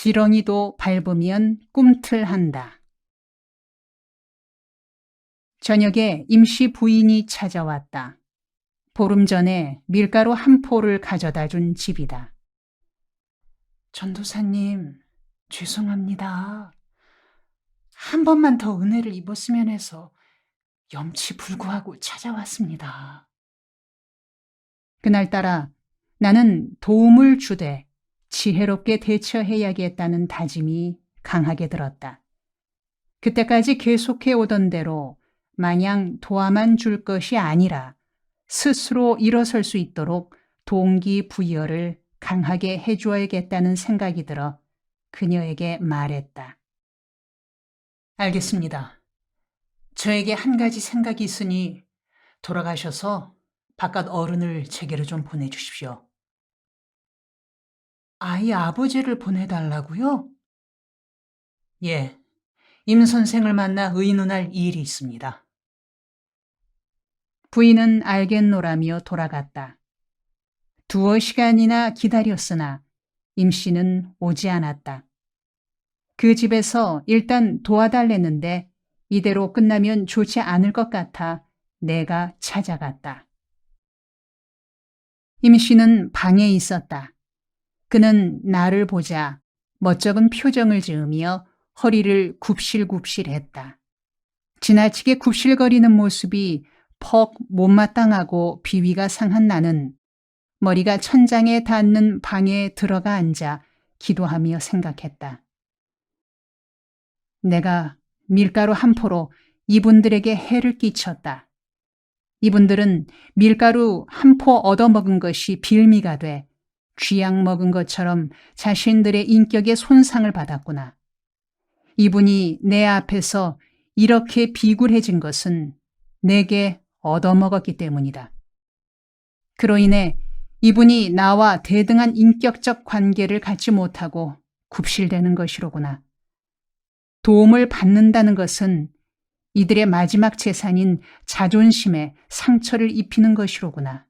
지렁이도 밟으면 꿈틀한다. 저녁에 임씨 부인이 찾아왔다. 보름 전에 밀가루 한 포를 가져다 준 집이다. 전도사님, 죄송합니다. 한 번만 더 은혜를 입었으면 해서 염치불구하고 찾아왔습니다. 그날따라 나는 도움을 주되 지혜롭게 대처해야겠다는 다짐이 강하게 들었다. 그때까지 계속해 오던 대로 마냥 도와만 줄 것이 아니라 스스로 일어설 수 있도록 동기부여를 강하게 해주어야겠다는 생각이 들어 그녀에게 말했다. 알겠습니다. 저에게 한 가지 생각이 있으니 돌아가셔서 바깥 어른을 제게로 좀 보내주십시오. 아이 아버지를 보내달라고요? 예, 임 선생을 만나 의논할 일이 있습니다. 부인은 알겠노라며 돌아갔다. 두어 시간이나 기다렸으나 임 씨는 오지 않았다. 그 집에서 일단 도와달랬는데 이대로 끝나면 좋지 않을 것 같아 내가 찾아갔다. 임 씨는 방에 있었다. 그는 나를 보자 멋쩍은 표정을 지으며 허리를 굽실굽실했다. 지나치게 굽실거리는 모습이 퍽 못마땅하고 비위가 상한 나는 머리가 천장에 닿는 방에 들어가 앉아 기도하며 생각했다. 내가 밀가루 한 포로 이분들에게 해를 끼쳤다. 이분들은 밀가루 한 포 얻어먹은 것이 빌미가 돼 쥐약 먹은 것처럼 자신들의 인격에 손상을 받았구나. 이분이 내 앞에서 이렇게 비굴해진 것은 내게 얻어먹었기 때문이다. 그로 인해 이분이 나와 대등한 인격적 관계를 갖지 못하고 굽실대는 것이로구나. 도움을 받는다는 것은 이들의 마지막 재산인 자존심에 상처를 입히는 것이로구나.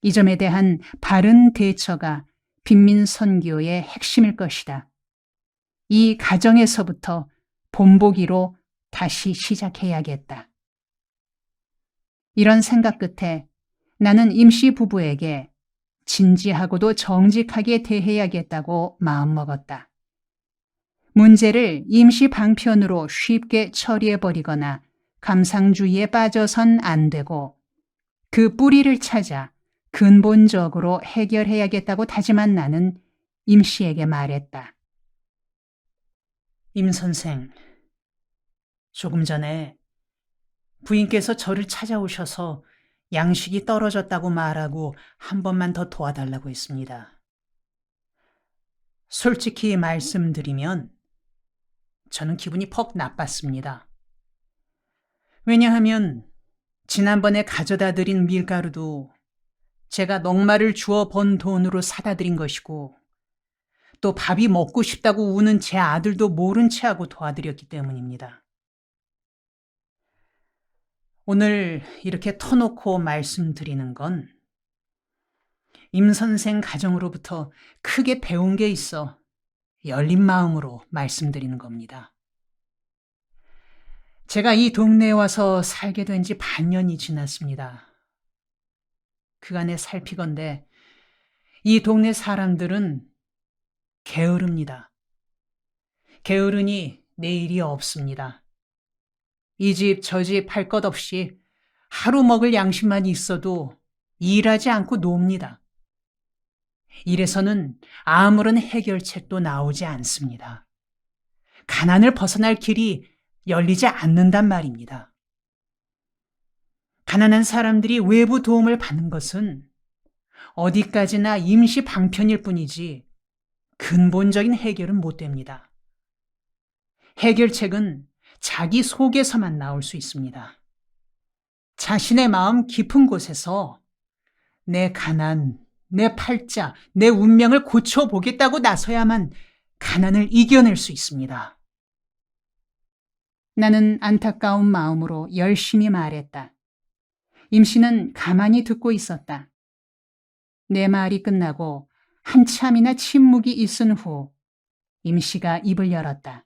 이 점에 대한 바른 대처가 빈민선교의 핵심일 것이다. 이 가정에서부터 본보기로 다시 시작해야겠다. 이런 생각 끝에 나는 임씨 부부에게 진지하고도 정직하게 대해야겠다고 마음먹었다. 문제를 임시 방편으로 쉽게 처리해버리거나 감상주의에 빠져선 안 되고 그 뿌리를 찾아 근본적으로 해결해야겠다고 다짐한 나는 임 씨에게 말했다. 임 선생, 조금 전에 부인께서 저를 찾아오셔서 양식이 떨어졌다고 말하고 한 번만 더 도와달라고 했습니다. 솔직히 말씀드리면 저는 기분이 퍽 나빴습니다. 왜냐하면 지난번에 가져다 드린 밀가루도 제가 넉마를 주어 번 돈으로 사다 드린 것이고 또 밥이 먹고 싶다고 우는 제 아들도 모른 체하고 도와드렸기 때문입니다. 오늘 이렇게 터놓고 말씀드리는 건 임 선생 가정으로부터 크게 배운 게 있어 열린 마음으로 말씀드리는 겁니다. 제가 이 동네에 와서 살게 된 지 반년이 지났습니다. 그간에 살피건대 이 동네 사람들은 게으릅니다. 게으르니 내일이 없습니다. 이 집 저 집 할 것 없이 하루 먹을 양식만 있어도 일하지 않고 놉니다. 이래서는 아무런 해결책도 나오지 않습니다. 가난을 벗어날 길이 열리지 않는단 말입니다. 가난한 사람들이 외부 도움을 받는 것은 어디까지나 임시 방편일 뿐이지 근본적인 해결은 못 됩니다. 해결책은 자기 속에서만 나올 수 있습니다. 자신의 마음 깊은 곳에서 내 가난, 내 팔자, 내 운명을 고쳐보겠다고 나서야만 가난을 이겨낼 수 있습니다. 나는 안타까운 마음으로 열심히 말했다. 임 씨는 가만히 듣고 있었다. 내 말이 끝나고 한참이나 침묵이 있은 후 임씨가 입을 열었다.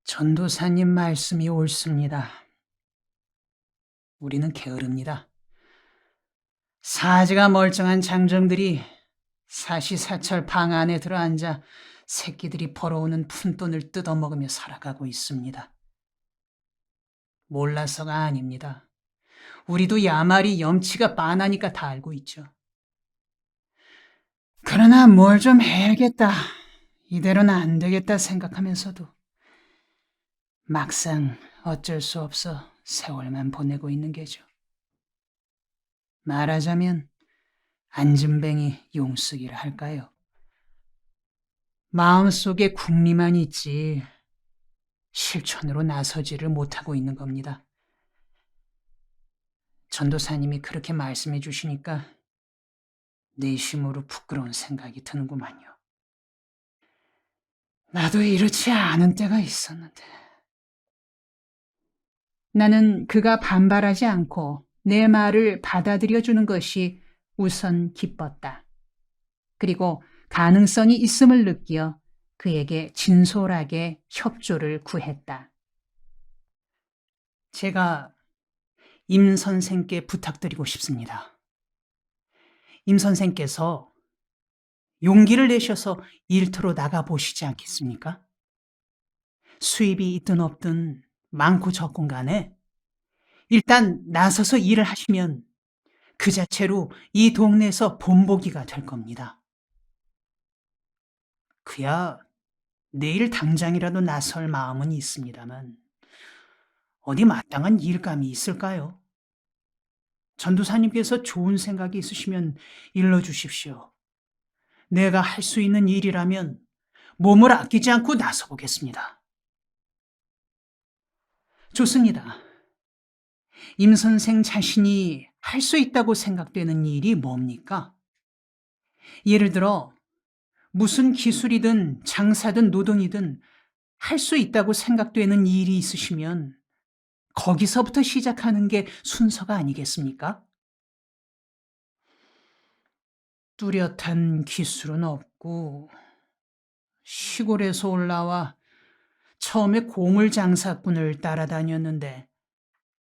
전도사님 말씀이 옳습니다. 우리는 게으릅니다. 사지가 멀쩡한 장정들이 사시사철 방 안에 들어앉아 새끼들이 벌어오는 푼돈을 뜯어먹으며 살아가고 있습니다. 몰라서가 아닙니다. 우리도 야말이 염치가 빤하니까 다 알고 있죠. 그러나 뭘 좀 해야겠다. 이대로는 안 되겠다 생각하면서도 막상 어쩔 수 없어 세월만 보내고 있는 게죠. 말하자면 안진뱅이 용쓰기를 할까요? 마음속에 궁리만 있지 실천으로 나서지를 못하고 있는 겁니다. 전도사님이 그렇게 말씀해 주시니까 내심으로 부끄러운 생각이 드는구만요. 나도 이렇지 않은 때가 있었는데. 나는 그가 반발하지 않고 내 말을 받아들여 주는 것이 우선 기뻤다. 그리고 가능성이 있음을 느끼어 그에게 진솔하게 협조를 구했다. 제가 임 선생께 부탁드리고 싶습니다. 임 선생께서 용기를 내셔서 일터로 나가보시지 않겠습니까? 수입이 있든 없든 많고 적건 간에 일단 나서서 일을 하시면 그 자체로 이 동네에서 본보기가 될 겁니다. 그야 내일 당장이라도 나설 마음은 있습니다만 어디 마땅한 일감이 있을까요? 전도사님께서 좋은 생각이 있으시면 일러주십시오. 내가 할 수 있는 일이라면 몸을 아끼지 않고 나서보겠습니다. 좋습니다. 임 선생 자신이 할 수 있다고 생각되는 일이 뭡니까? 예를 들어 무슨 기술이든 장사든 노동이든 할 수 있다고 생각되는 일이 있으시면 거기서부터 시작하는 게 순서가 아니겠습니까? 뚜렷한 기술은 없고 시골에서 올라와 처음에 고물 장사꾼을 따라다녔는데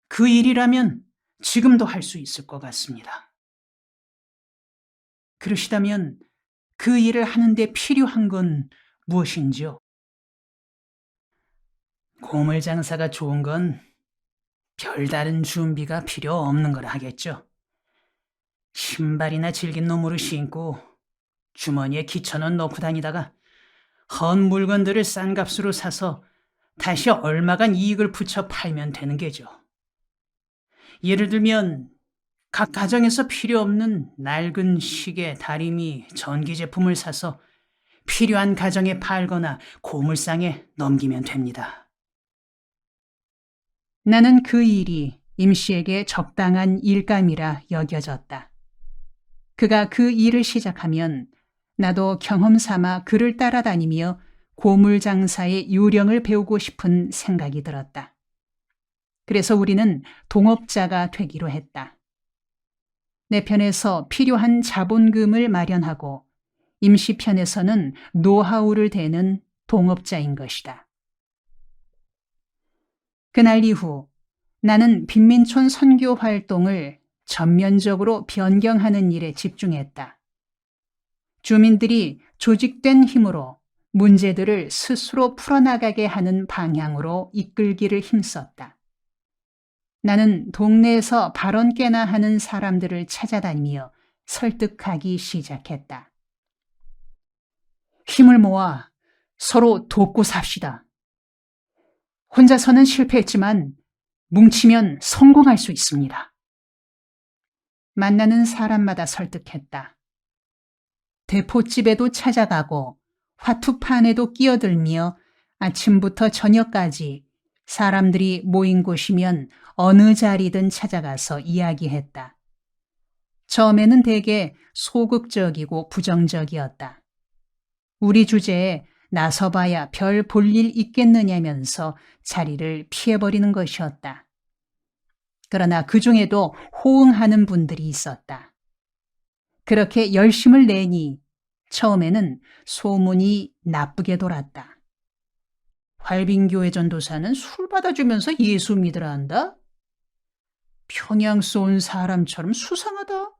그 일이라면 지금도 할 수 있을 것 같습니다. 그러시다면 그 일을 하는데 필요한 건 무엇인지요? 고물 장사가 좋은 건 별다른 준비가 필요 없는 걸 하겠죠. 신발이나 질긴 놈으로 신고 주머니에 기천원 넣고 다니다가 헌 물건들을 싼 값으로 사서 다시 얼마간 이익을 붙여 팔면 되는 게죠. 예를 들면 각 가정에서 필요 없는 낡은 시계, 다리미, 전기 제품을 사서 필요한 가정에 팔거나 고물상에 넘기면 됩니다. 나는 그 일이 임씨에게 적당한 일감이라 여겨졌다. 그가 그 일을 시작하면 나도 경험 삼아 그를 따라다니며 고물 장사의 요령을 배우고 싶은 생각이 들었다. 그래서 우리는 동업자가 되기로 했다. 내 편에서 필요한 자본금을 마련하고 임시 편에서는 노하우를 대는 동업자인 것이다. 그날 이후 나는 빈민촌 선교 활동을 전면적으로 변경하는 일에 집중했다. 주민들이 조직된 힘으로 문제들을 스스로 풀어나가게 하는 방향으로 이끌기를 힘썼다. 나는 동네에서 발언 깨나 하는 사람들을 찾아다니며 설득하기 시작했다. 힘을 모아 서로 돕고 삽시다. 혼자서는 실패했지만 뭉치면 성공할 수 있습니다. 만나는 사람마다 설득했다. 대포집에도 찾아가고 화투판에도 끼어들며 아침부터 저녁까지 사람들이 모인 곳이면 어느 자리든 찾아가서 이야기했다. 처음에는 되게 소극적이고 부정적이었다. 우리 주제에 나서봐야 별 볼 일 있겠느냐면서 자리를 피해버리는 것이었다. 그러나 그 중에도 호응하는 분들이 있었다. 그렇게 열심을 내니 처음에는 소문이 나쁘게 돌았다. 활빈교회 전도사는 술 받아주면서 예수 믿으라 한다? 평양서 온 사람처럼 수상하다.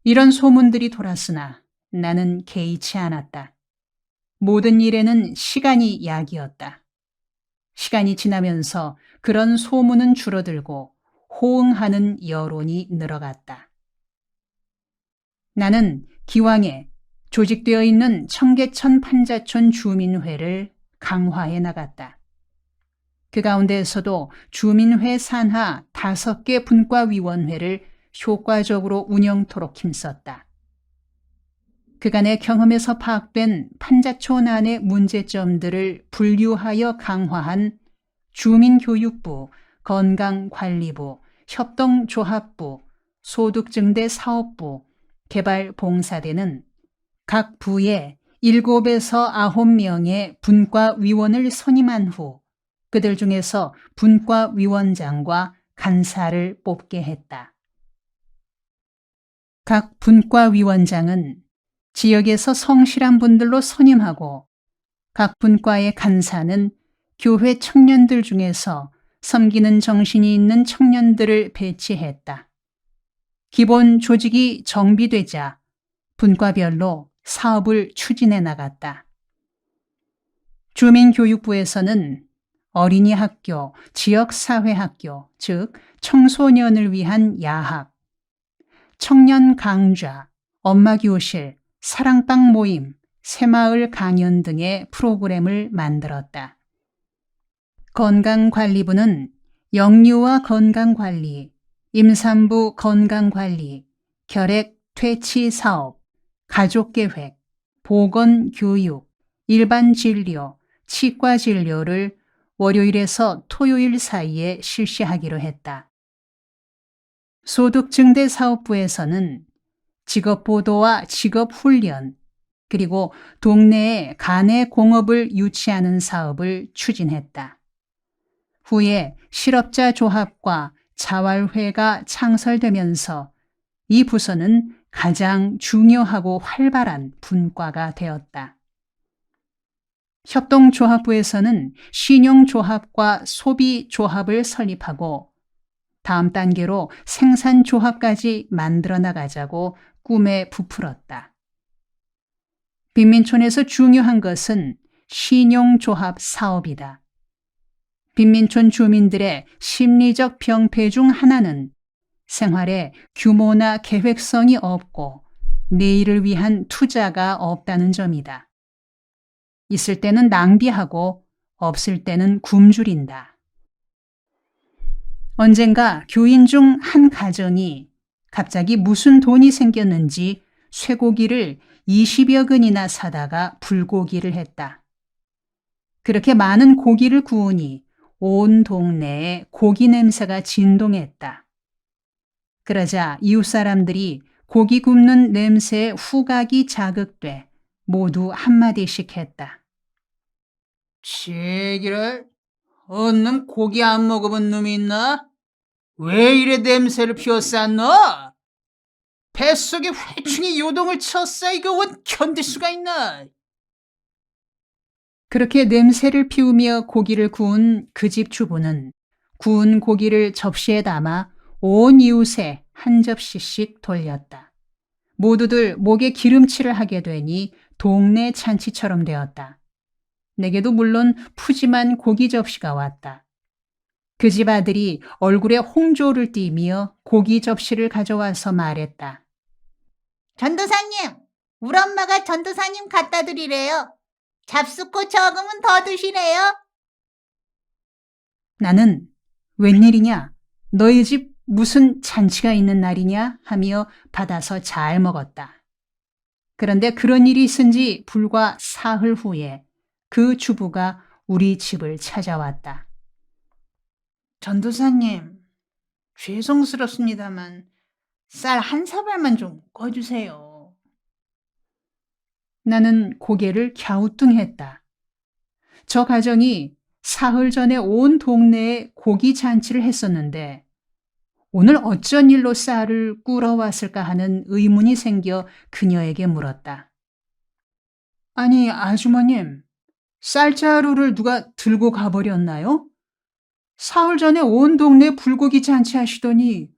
이런 소문들이 돌았으나 나는 개의치 않았다. 모든 일에는 시간이 약이었다. 시간이 지나면서 그런 소문은 줄어들고 호응하는 여론이 늘어갔다. 나는 기왕에 조직되어 있는 청계천 판자촌 주민회를 강화해 나갔다. 그 가운데에서도 주민회 산하 5개 분과위원회를 효과적으로 운영토록 힘썼다. 그간의 경험에서 파악된 판자촌 안의 문제점들을 분류하여 강화한 주민교육부, 건강관리부, 협동조합부, 소득증대 사업부, 개발봉사대는 각 부에 7에서 9명의 분과위원을 선임한 후 그들 중에서 분과위원장과 간사를 뽑게 했다. 각 분과위원장은 지역에서 성실한 분들로 선임하고 각 분과의 간사는 교회 청년들 중에서 섬기는 정신이 있는 청년들을 배치했다. 기본 조직이 정비되자 분과별로 사업을 추진해 나갔다. 주민교육부에서는 어린이 학교, 지역사회학교, 즉 청소년을 위한 야학, 청년 강좌, 엄마교실, 사랑방 모임, 새마을 강연 등의 프로그램을 만들었다. 건강관리부는 영유아 건강관리, 임산부 건강관리, 결핵 퇴치 사업, 가족계획, 보건교육, 일반진료, 치과진료를 월요일에서 토요일 사이에 실시하기로 했다. 소득증대 사업부에서는 직업보도와 직업훈련, 그리고 동네에 가내공업을 유치하는 사업을 추진했다. 후에 실업자 조합과 자활회가 창설되면서 이 부서는 가장 중요하고 활발한 분과가 되었다. 협동조합부에서는 신용조합과 소비조합을 설립하고 다음 단계로 생산조합까지 만들어 나가자고 꿈에 부풀었다. 빈민촌에서 중요한 것은 신용조합 사업이다. 빈민촌 주민들의 심리적 병폐 중 하나는 생활에 규모나 계획성이 없고 내일을 위한 투자가 없다는 점이다. 있을 때는 낭비하고 없을 때는 굶주린다. 언젠가 교인 중 한 가정이 갑자기 무슨 돈이 생겼는지 쇠고기를 20여 근이나 사다가 불고기를 했다. 그렇게 많은 고기를 구우니 온 동네에 고기 냄새가 진동했다. 그러자 이웃 사람들이 고기 굽는 냄새에 후각이 자극돼 모두 한마디씩 했다. 제기를 얻는 고기 안 먹어본 놈이 있나? 왜 이래 냄새를 피웠었노? 뱃속에 회충이 요동을 쳤어. 이거 원 견딜 수가 있나? 그렇게 냄새를 피우며 고기를 구운 그 집 주부는 구운 고기를 접시에 담아 온 이웃에 한 접시씩 돌렸다. 모두들 목에 기름칠을 하게 되니 동네 잔치처럼 되었다. 내게도 물론 푸짐한 고기 접시가 왔다. 그 집 아들이 얼굴에 홍조를 띠며 고기 접시를 가져와서 말했다. 전도사님, 우리 엄마가 전도사님 갖다 드리래요. 잡숫고 적으면 더 드시래요. 나는 웬일이냐? 너희 집 무슨 잔치가 있는 날이냐? 하며 받아서 잘 먹었다. 그런데 그런 일이 있은 지 불과 사흘 후에 그 주부가 우리 집을 찾아왔다. 전도사님, 죄송스럽습니다만 쌀 한 사발만 좀 꺼주세요. 나는 고개를 갸우뚱했다. 저 가정이 사흘 전에 온 동네에 고기 잔치를 했었는데 오늘 어쩐 일로 쌀을 꾸러 왔을까 하는 의문이 생겨 그녀에게 물었다. 아니, 아주머님, 쌀자루를 누가 들고 가버렸나요? 사흘 전에 온 동네 불고기 잔치 하시더니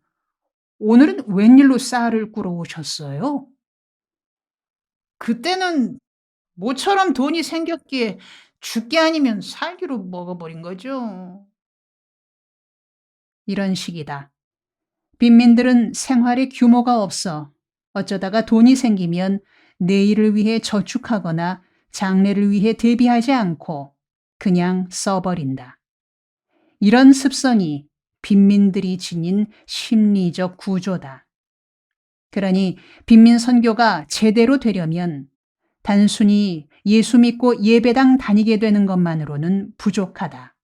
오늘은 웬일로 쌀을 꾸러 오셨어요? 그때는 모처럼 돈이 생겼기에 죽기 아니면 살기로 먹어버린 거죠. 이런 식이다. 빈민들은 생활에 규모가 없어 어쩌다가 돈이 생기면 내일을 위해 저축하거나 장래를 위해 대비하지 않고 그냥 써버린다. 이런 습성이 빈민들이 지닌 심리적 구조다. 그러니 빈민 선교가 제대로 되려면 단순히 예수 믿고 예배당 다니게 되는 것만으로는 부족하다.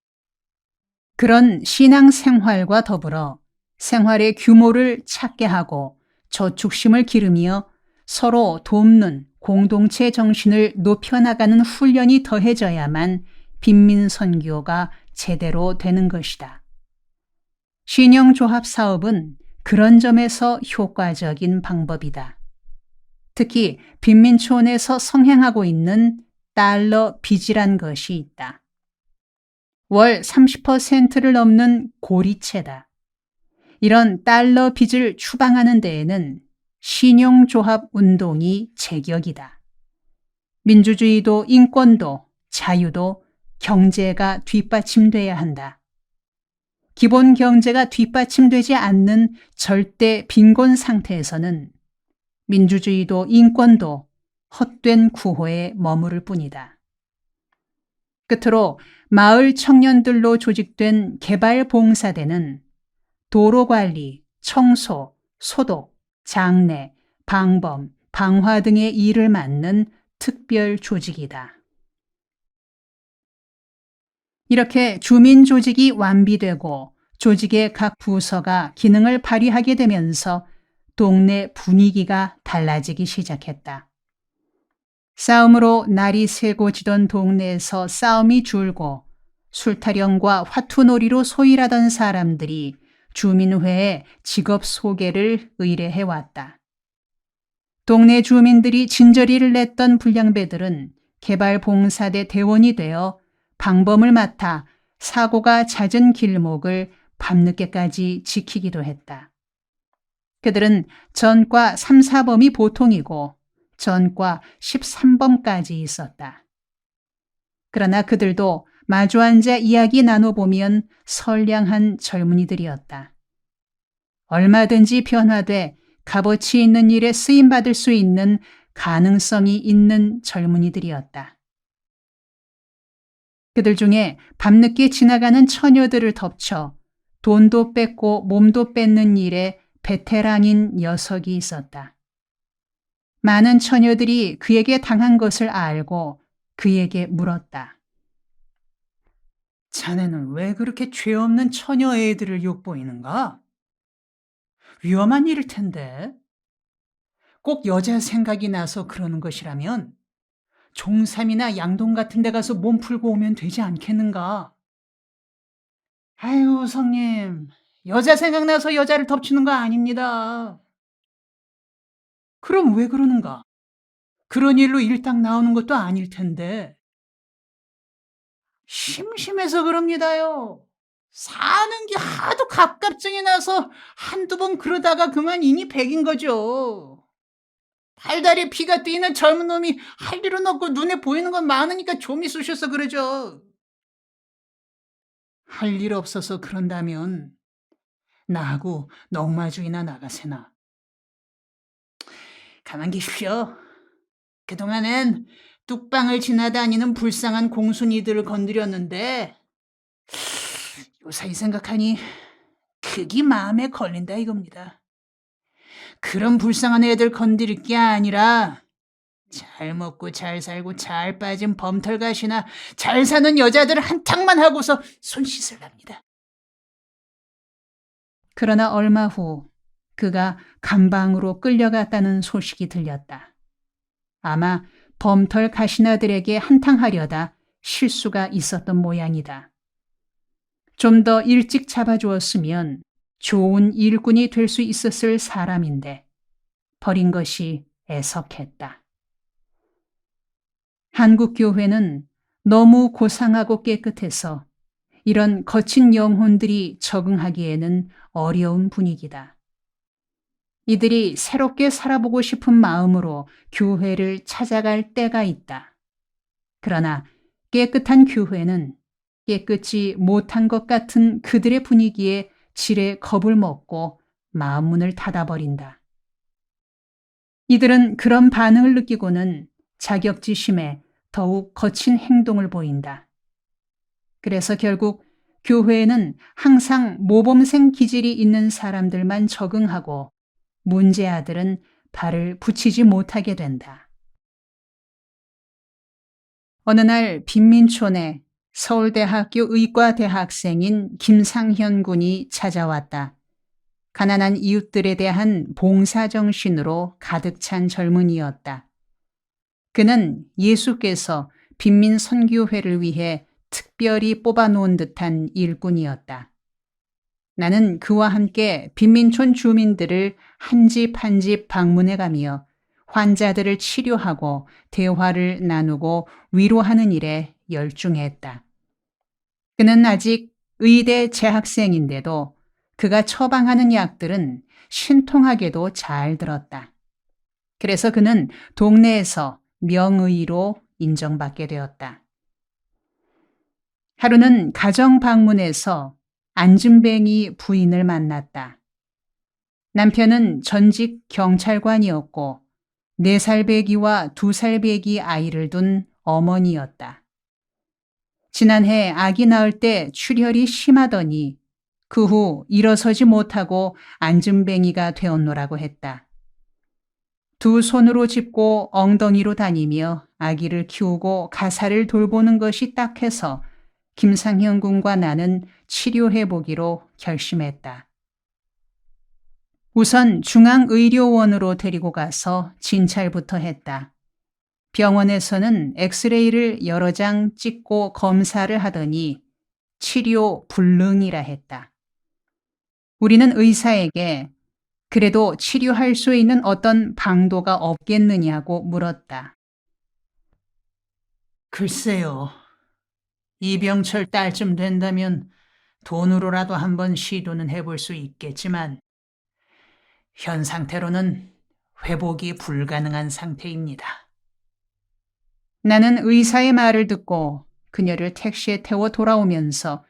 그런 신앙 생활과 더불어 생활의 규모를 찾게 하고 저축심을 기르며 서로 돕는 공동체 정신을 높여나가는 훈련이 더해져야만 빈민 선교가 제대로 되는 것이다. 신영조합 사업은 그런 점에서 효과적인 방법이다. 특히 빈민촌에서 성행하고 있는 달러 빚이란 것이 있다. 월 30%를 넘는 고리채다. 이런 달러 빚을 추방하는 데에는 신용조합 운동이 제격이다. 민주주의도 인권도 자유도 경제가 뒷받침돼야 한다. 기본 경제가 뒷받침되지 않는 절대 빈곤 상태에서는 민주주의도 인권도 헛된 구호에 머무를 뿐이다. 끝으로 마을 청년들로 조직된 개발봉사대는 도로관리, 청소, 소독, 장례, 방범, 방화 등의 일을 맡는 특별 조직이다. 이렇게 주민 조직이 완비되고 조직의 각 부서가 기능을 발휘하게 되면서 동네 분위기가 달라지기 시작했다. 싸움으로 날이 새고 지던 동네에서 싸움이 줄고 술타령과 화투놀이로 소일하던 사람들이 주민회에 직업 소개를 의뢰해왔다. 동네 주민들이 진저리를 냈던 불량배들은 개발봉사대 대원이 되어 방범을 맡아 사고가 잦은 길목을 밤늦게까지 지키기도 했다. 그들은 전과 3, 4범이 보통이고 전과 13범까지 있었다. 그러나 그들도 마주 앉아 이야기 나눠보면 선량한 젊은이들이었다. 얼마든지 변화돼 값어치 있는 일에 쓰임받을 수 있는 가능성이 있는 젊은이들이었다. 그들 중에 밤늦게 지나가는 처녀들을 덮쳐 돈도 뺏고 몸도 뺏는 일에 베테랑인 녀석이 있었다. 많은 처녀들이 그에게 당한 것을 알고 그에게 물었다. 자네는 왜 그렇게 죄 없는 처녀 애들을 욕보이는가? 위험한 일일 텐데. 꼭 여자 생각이 나서 그러는 것이라면 종삼이나 양동 같은 데 가서 몸 풀고 오면 되지 않겠는가? 아유, 성님. 여자 생각나서 여자를 덮치는 거 아닙니다. 그럼 왜 그러는가? 그런 일로 일당 나오는 것도 아닐 텐데. 심심해서 그럽니다요. 사는 게 하도 갑갑증이 나서 한두 번 그러다가 그만 인이 백인 거죠. 팔다리에 피가 뛰는 젊은 놈이 할 일은 없고 눈에 보이는 건 많으니까 좀이 쑤셔서 그러죠. 할 일 없어서 그런다면 나하고 농마주이나 나가세나. 가만 계십시오. 그동안엔 뚝방을 지나다니는 불쌍한 공순이들을 건드렸는데 요사이 생각하니 그게 마음에 걸린다 이겁니다. 그런 불쌍한 애들 건드릴 게 아니라 잘 먹고 잘 살고 잘 빠진 범털갓이나 잘 사는 여자들 한탕만 하고서 손 씻으랍니다. 그러나 얼마 후 그가 감방으로 끌려갔다는 소식이 들렸다. 아마 범털 가시나들에게 한탕하려다 실수가 있었던 모양이다. 좀 더 일찍 잡아주었으면 좋은 일꾼이 될 수 있었을 사람인데 버린 것이 애석했다. 한국 교회는 너무 고상하고 깨끗해서 이런 거친 영혼들이 적응하기에는 어려운 분위기다. 이들이 새롭게 살아보고 싶은 마음으로 교회를 찾아갈 때가 있다. 그러나 깨끗한 교회는 깨끗이 못한 것 같은 그들의 분위기에 지레 겁을 먹고 마음문을 닫아버린다. 이들은 그런 반응을 느끼고는 자격지심에 더욱 거친 행동을 보인다. 그래서 결국 교회에는 항상 모범생 기질이 있는 사람들만 적응하고 문제아들은 발을 붙이지 못하게 된다. 어느 날 빈민촌에 서울대학교 의과대학생인 김상현 군이 찾아왔다. 가난한 이웃들에 대한 봉사정신으로 가득 찬 젊은이였다. 그는 예수께서 빈민선교회를 위해 특별히 뽑아놓은 듯한 일꾼이었다. 나는 그와 함께 빈민촌 주민들을 한 집 한 집 방문해가며 환자들을 치료하고 대화를 나누고 위로하는 일에 열중했다. 그는 아직 의대 재학생인데도 그가 처방하는 약들은 신통하게도 잘 들었다. 그래서 그는 동네에서 명의로 인정받게 되었다. 하루는 가정 방문에서 안진뱅이 부인을 만났다. 남편은 전직 경찰관이었고 4살 배기와 2살 배기 아이를 둔 어머니였다. 지난해 아기 낳을 때 출혈이 심하더니 그 후 일어서지 못하고 안진뱅이가 되었노라고 했다. 2 손으로 짚고 엉덩이로 다니며 아기를 키우고 가사를 돌보는 것이 딱해서 김상현 군과 나는 치료해보기로 결심했다. 우선 중앙의료원으로 데리고 가서 진찰부터 했다. 병원에서는 엑스레이를 여러 장 찍고 검사를 하더니 치료 불능이라 했다. 우리는 의사에게 그래도 치료할 수 있는 어떤 방도가 없겠느냐고 물었다. 글쎄요. 이병철 딸쯤 된다면 돈으로라도 한번 시도는 해볼 수 있겠지만 현 상태로는 회복이 불가능한 상태입니다. 나는 의사의 말을 듣고 그녀를 택시에 태워 돌아오면서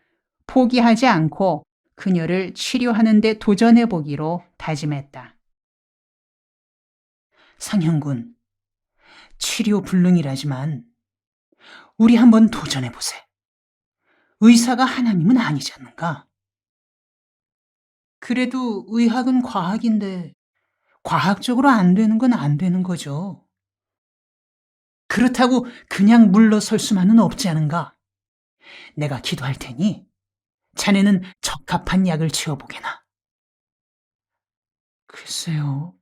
포기하지 않고 그녀를 치료하는 데 도전해 보기로 다짐했다. 상현군, 치료 불능이라지만 우리 한번 도전해 보세. 의사가 하나님은 아니지 않는가? 그래도 의학은 과학인데 과학적으로 안 되는 건 안 되는 거죠. 그렇다고 그냥 물러설 수만은 없지 않은가? 내가 기도할 테니 자네는 적합한 약을 지어보게나. 글쎄요,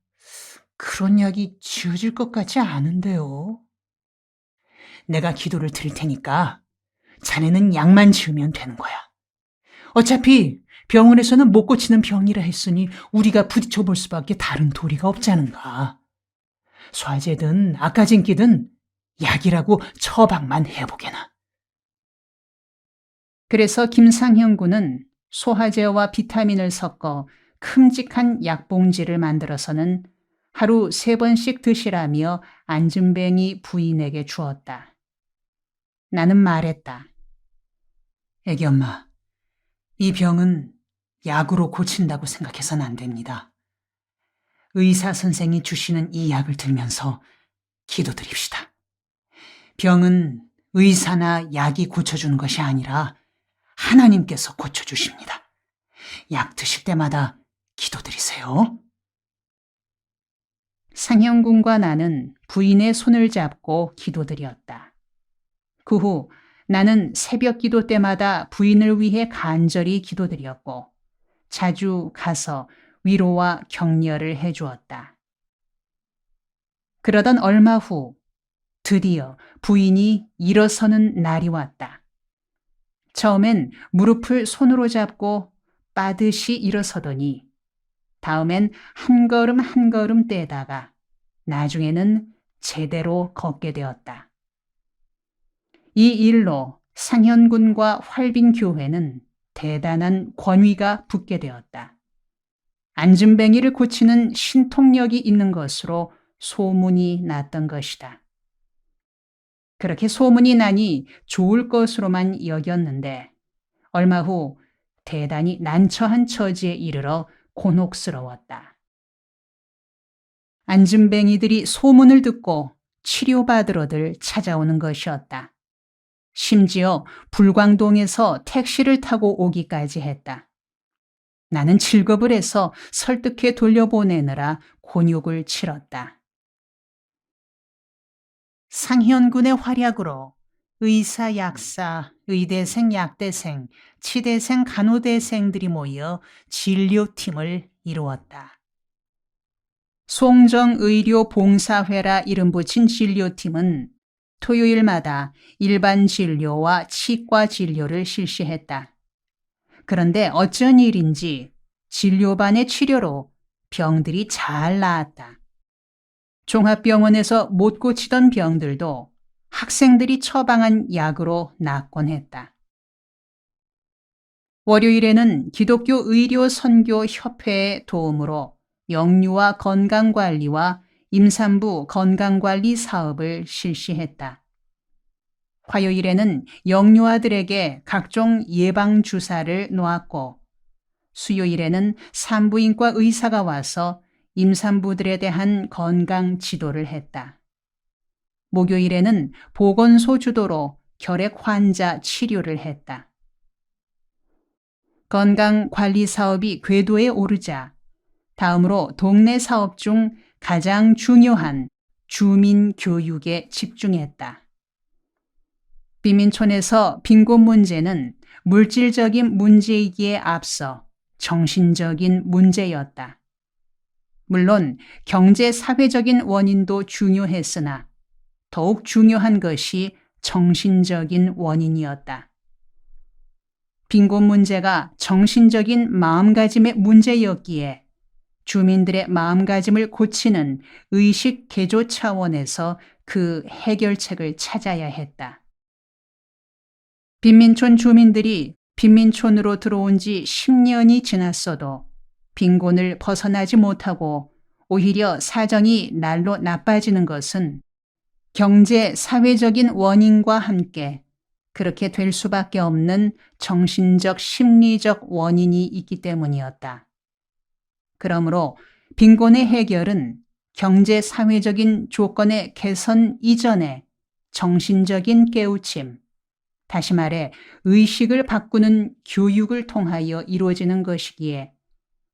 그런 약이 지어질 것 같지 않은데요. 내가 기도를 드릴 테니까 자네는 약만 지으면 되는 거야. 어차피 병원에서는 못 고치는 병이라 했으니 우리가 부딪혀 볼 수밖에 다른 도리가 없지 않은가. 소화제든 아까진기든 약이라고 처방만 해보게나. 그래서 김상현 군은 소화제와 비타민을 섞어 큼직한 약봉지를 만들어서는 하루 3번씩 드시라며 안진뱅이 부인에게 주었다. 나는 말했다. 애기 엄마, 이 병은 약으로 고친다고 생각해서는 안 됩니다. 의사 선생이 주시는 이 약을 들면서 기도드립시다. 병은 의사나 약이 고쳐주는 것이 아니라 하나님께서 고쳐주십니다. 약 드실 때마다 기도드리세요. 상현 군과 나는 부인의 손을 잡고 기도드렸다. 그 후 나는 새벽 기도 때마다 부인을 위해 간절히 기도드렸고 자주 가서 위로와 격려를 해주었다. 그러던 얼마 후 드디어 부인이 일어서는 날이 왔다. 처음엔 무릎을 손으로 잡고 빠듯이 일어서더니 다음엔 한 걸음 한 걸음 떼다가 나중에는 제대로 걷게 되었다. 이 일로 상현군과 활빈교회는 대단한 권위가 붙게 되었다. 안진뱅이를 고치는 신통력이 있는 것으로 소문이 났던 것이다. 그렇게 소문이 나니 좋을 것으로만 여겼는데 얼마 후 대단히 난처한 처지에 이르러 곤혹스러웠다. 안진뱅이들이 소문을 듣고 치료받으러들 찾아오는 것이었다. 심지어 불광동에서 택시를 타고 오기까지 했다. 나는 질겁을 해서 설득해 돌려보내느라 곤욕을 치렀다. 상현군의 활약으로 의사, 약사, 의대생, 약대생, 치대생, 간호대생들이 모여 진료팀을 이루었다. 송정의료봉사회라 이름 붙인 진료팀은 토요일마다 일반 진료와 치과 진료를 실시했다. 그런데 어쩐 일인지 진료반의 치료로 병들이 잘 나았다. 종합병원에서 못 고치던 병들도 학생들이 처방한 약으로 낫곤 했다. 월요일에는 기독교 의료 선교 협회의 도움으로 영유아 건강관리와 임산부 건강관리 사업을 실시했다. 화요일에는 영유아들에게 각종 예방주사를 놓았고 수요일에는 산부인과 의사가 와서 임산부들에 대한 건강 지도를 했다. 목요일에는 보건소 주도로 결핵 환자 치료를 했다. 건강관리 사업이 궤도에 오르자 다음으로 동네 사업 중 가장 중요한 주민 교육에 집중했다. 빈민촌에서 빈곤 문제는 물질적인 문제이기에 앞서 정신적인 문제였다. 물론 경제 사회적인 원인도 중요했으나 더욱 중요한 것이 정신적인 원인이었다. 빈곤 문제가 정신적인 마음가짐의 문제였기에 주민들의 마음가짐을 고치는 의식 개조 차원에서 그 해결책을 찾아야 했다. 빈민촌 주민들이 빈민촌으로 들어온 지 10년이 지났어도 빈곤을 벗어나지 못하고 오히려 사정이 날로 나빠지는 것은 경제, 사회적인 원인과 함께 그렇게 될 수밖에 없는 정신적, 심리적 원인이 있기 때문이었다. 그러므로 빈곤의 해결은 경제, 사회적인 조건의 개선 이전에 정신적인 깨우침, 다시 말해 의식을 바꾸는 교육을 통하여 이루어지는 것이기에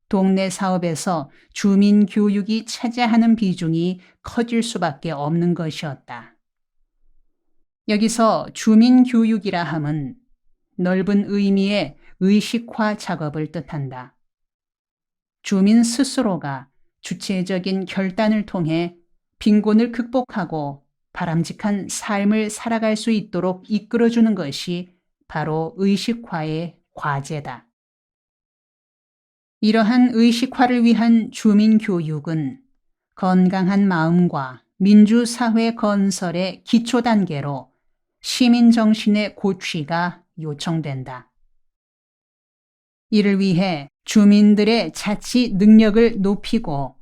동네 사업에서 주민 교육이 차지하는 비중이 커질 수밖에 없는 것이었다. 여기서 주민 교육이라 함은 넓은 의미의 의식화 작업을 뜻한다. 주민 스스로가 주체적인 결단을 통해 빈곤을 극복하고 바람직한 삶을 살아갈 수 있도록 이끌어주는 것이 바로 의식화의 과제다. 이러한 의식화를 위한 주민교육은 건강한 마음과 민주사회 건설의 기초 단계로 시민정신의 고취가 요청된다. 이를 위해 주민들의 자치 능력을 높이고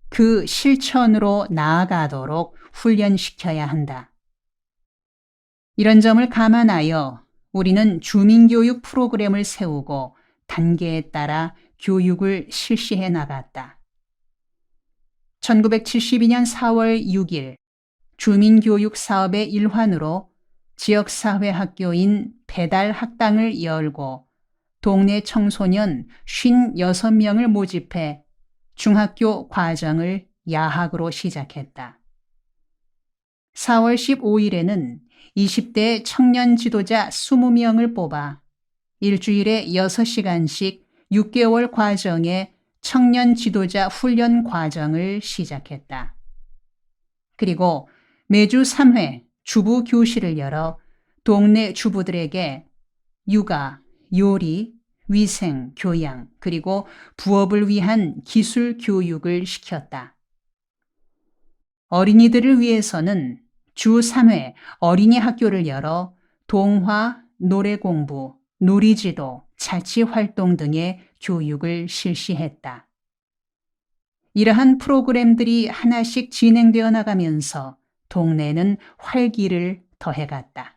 그 실천으로 나아가도록 훈련시켜야 한다. 이런 점을 감안하여 우리는 주민교육 프로그램을 세우고 단계에 따라 교육을 실시해 나갔다. 1972년 4월 6일 주민교육 사업의 일환으로 지역사회 학교인 배달학당을 열고 동네 청소년 56명을 모집해 중학교 과정을 야학으로 시작했다. 4월 15일에는 20대 청년 지도자 20명을 뽑아 일주일에 6시간씩 6개월 과정의 청년 지도자 훈련 과정을 시작했다. 그리고 매주 3회 주부 교실을 열어 동네 주부들에게 육아, 요리, 위생, 교양, 그리고 부업을 위한 기술 교육을 시켰다. 어린이들을 위해서는 주 3회 어린이 학교를 열어 동화, 노래 공부, 놀이지도, 자치 활동 등의 교육을 실시했다. 이러한 프로그램들이 하나씩 진행되어 나가면서 동네는 활기를 더해갔다.